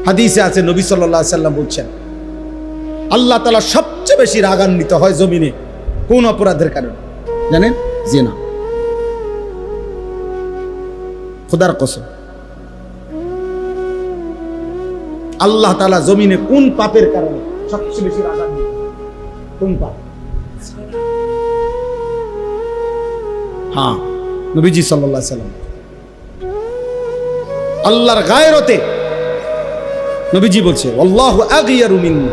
হাদিসে আছে নবী সাল্লাল্লাহু আলাইহি সাল্লাম বলছেন, আল্লাহ তাআলা সবচেয়ে বেশি রাগান্বিত হয় জমিনে কোন অপরাধের কারণে জানেন? জিনা। খোদার কসম, আল্লাহ তাআলা জমিনে কোন পাপের কারণে সবচেয়ে বেশি রাগান্বিত? কোন পাপ? হ্যাঁ, নবীজি সাল্লাল্লাহু আলাইহি সাল্লাম আল্লাহর গায়রতে নবীজি বলছে, আল্লাহু আগিয়ারু মিন্নি,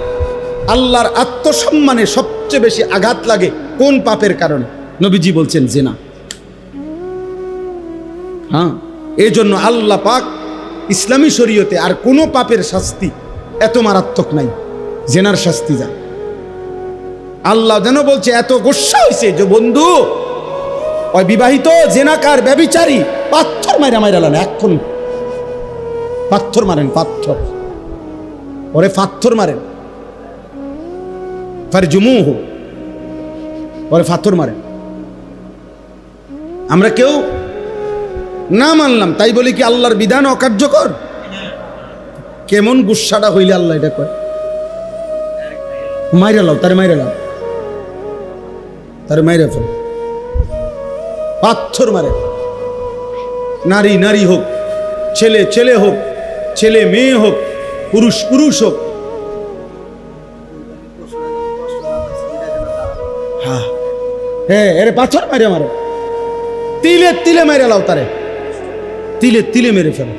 আল্লাহর আত্মসম্মানে সবচেয়ে বেশি আঘাত লাগে কোন পাপের কারণে? নবীজি বলছেন জিনা। হ্যাঁ, এই জন্য আল্লাহ পাক ইসলামী শরীয়তে আর কোনো পাপের শাস্তি এত মারাত্মক নাই, জেনার শাস্তি যা। আল্লাহ যেন বলছে, এত গোস্বা হয়েছে যে বন্ধু ওই বিবাহিত জেনাকার ব্যভিচারী পাথর মাইরা লান, এখন পাথর মারেন, পাথর ওরে পাথর মারেন, ফারজুমুহু, ওরে পাথর মারেন। আমরা কেউ না মানলাম তাই বলি কি আল্লাহর বিধান অকার্যকর? কেমন গুসাটা হইলে আল্লাহ এটা কয়, মাইরা লাও, তারে মাইরা লাও, তারে মাইরা ফেল, পাথর মারে। নারী নারী হোক, ছেলে ছেলে হোক, ছেলে মেয়ে হোক, পুরুষ পুরুষ হোক। হ্যাঁ হ্যাঁ, এরে পাথর মারে মারে, তিলে তিলে মেরে লাও, তারে তিলে তিলে মেরে ফেলো।